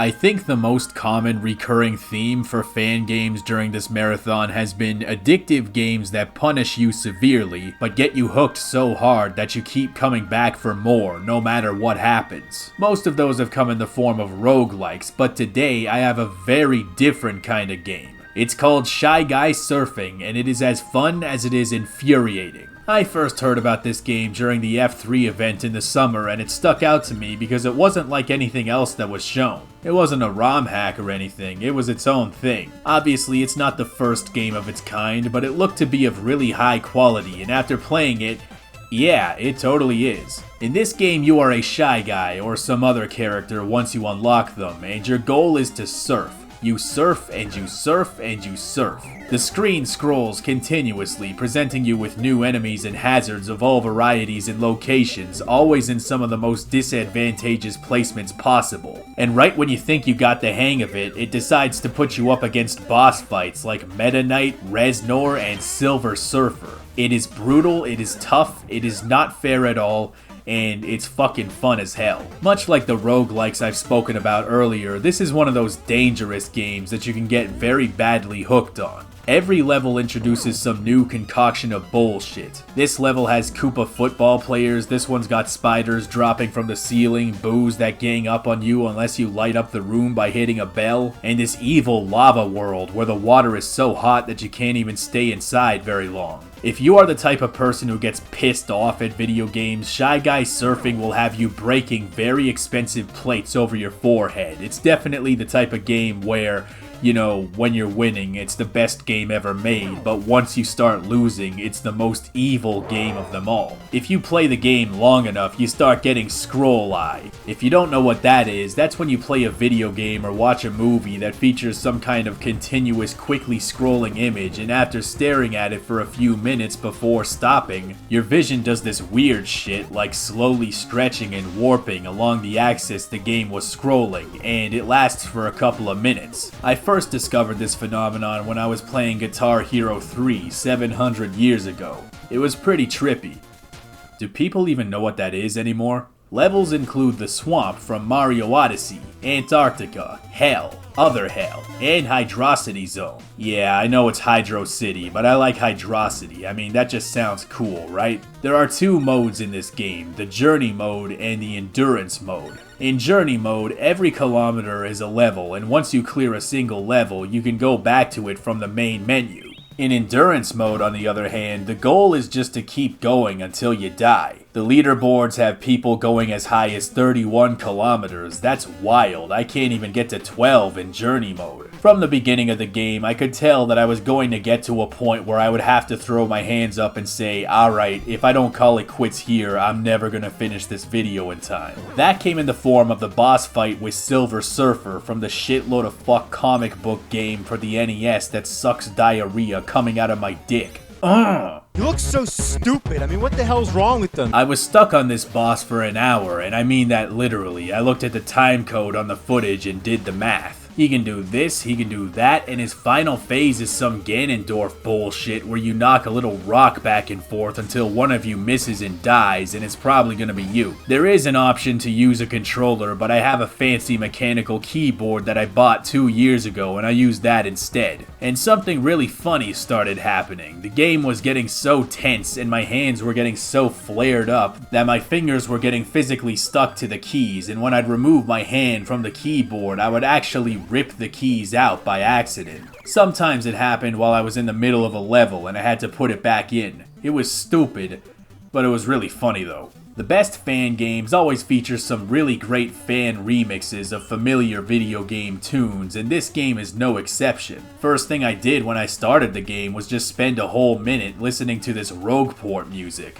I think the most common recurring theme for fan games during this marathon has been addictive games that punish you severely, but get you hooked so hard that you keep coming back for more, no matter what happens. Most of those have come in the form of roguelikes, but today I have a very different kind of game. It's called Shy Guy Surfing, and it is as fun as it is infuriating. I first heard about this game during the F3 event in the summer, and it stuck out to me because it wasn't like anything else that was shown. It wasn't a ROM hack or anything, it was its own thing. Obviously, it's not the first game of its kind, but it looked to be of really high quality, and after playing it, yeah, it totally is. In this game, you are a Shy Guy or some other character once you unlock them, and your goal is to surf. You surf and you surf and you surf. The screen scrolls continuously, presenting you with new enemies and hazards of all varieties and locations, always in some of the most disadvantageous placements possible. And right when you think you got the hang of it, it decides to put you up against boss fights like Meta Knight, Reznor, and Silver Surfer. It is brutal, it is tough, it is not fair at all, and it's fucking fun as hell. Much like the roguelikes I've spoken about earlier, this is one of those dangerous games that you can get very badly hooked on. Every level introduces some new concoction of bullshit. This level has Koopa football players, this one's got spiders dropping from the ceiling, boos that gang up on you unless you light up the room by hitting a bell, and this evil lava world where the water is so hot that you can't even stay inside very long. If you are the type of person who gets pissed off at video games, Shy Guy Surfing will have you breaking very expensive plates over your forehead. It's definitely the type of game where, you know, when you're winning, it's the best game ever made, but once you start losing, it's the most evil game of them all. If you play the game long enough, you start getting scroll eye. If you don't know what that is, that's when you play a video game or watch a movie that features some kind of continuous, quickly scrolling image, and after staring at it for a few minutes before stopping, your vision does this weird shit like slowly stretching and warping along the axis the game was scrolling, and it lasts for a couple of minutes. I first discovered this phenomenon when I was playing Guitar Hero 3 700 years ago. It was pretty trippy. Do people even know what that is anymore? Levels include the swamp from Mario Odyssey, Antarctica, Hell, Other Hell, and Hydrocity Zone. Yeah, I know it's Hydro City, but I like Hydrocity. I mean, that just sounds cool, right? There are two modes in this game, the Journey mode and the Endurance mode. In Journey mode, every kilometer is a level, and once you clear a single level, you can go back to it from the main menu. In Endurance mode, on the other hand, the goal is just to keep going until you die. The leaderboards have people going as high as 31 kilometers. That's wild. I can't even get to 12 in Journey mode. From the beginning of the game, I could tell that I was going to get to a point where I would have to throw my hands up and say, alright, if I don't call it quits here, I'm never gonna finish this video in time. That came in the form of the boss fight with Silver Surfer from the shitload of fuck comic book game for the NES that sucks diarrhea coming out of my dick. You look so stupid. I mean, what the hell's wrong with them? I was stuck on this boss for an hour, and I mean that literally. I looked at the time code on the footage and did the math. He can do this, he can do that, and his final phase is some Ganondorf bullshit where you knock a little rock back and forth until one of you misses and dies, and it's probably gonna be you. There is an option to use a controller, but I have a fancy mechanical keyboard that I bought 2 years ago, and I used that instead. And something really funny started happening. The game was getting so tense, and my hands were getting so flared up that my fingers were getting physically stuck to the keys, and when I'd remove my hand from the keyboard, I would actually rip the keys out by accident. Sometimes it happened while I was in the middle of a level and I had to put it back in. It was stupid, but it was really funny though. The best fan games always feature some really great fan remixes of familiar video game tunes, and this game is no exception. First thing I did when I started the game was just spend a whole minute listening to this Rogueport music.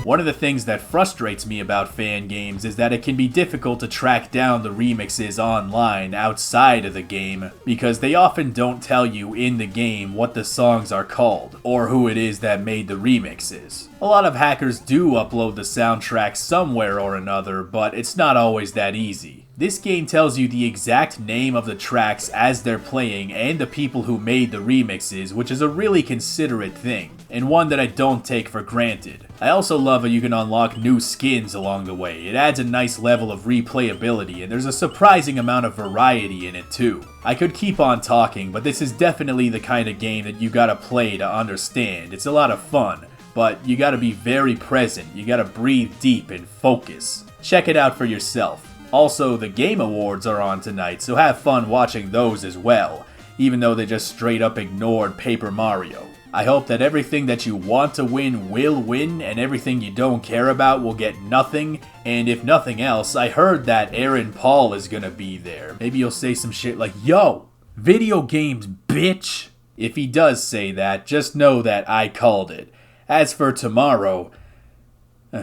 One of the things that frustrates me about fan games is that it can be difficult to track down the remixes online outside of the game because they often don't tell you in the game what the songs are called or who it is that made the remixes. A lot of hackers do upload the soundtrack somewhere or another, but it's not always that easy. This game tells you the exact name of the tracks as they're playing and the people who made the remixes, which is a really considerate thing, and one that I don't take for granted. I also love how you can unlock new skins along the way. It adds a nice level of replayability, and there's a surprising amount of variety in it too. I could keep on talking, but this is definitely the kind of game that you gotta play to understand. It's a lot of fun, but you gotta be very present, you gotta breathe deep and focus. Check it out for yourself. Also, the Game Awards are on tonight, so have fun watching those as well, even though they just straight up ignored Paper Mario. I hope that everything that you want to win will win, and everything you don't care about will get nothing, and if nothing else, I heard that Aaron Paul is gonna be there. Maybe he'll say some shit like, "Yo, video games, bitch!" If he does say that, just know that I called it. As for tomorrow...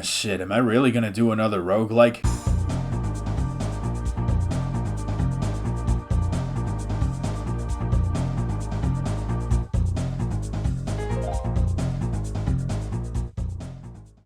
shit, am I really gonna do another roguelike?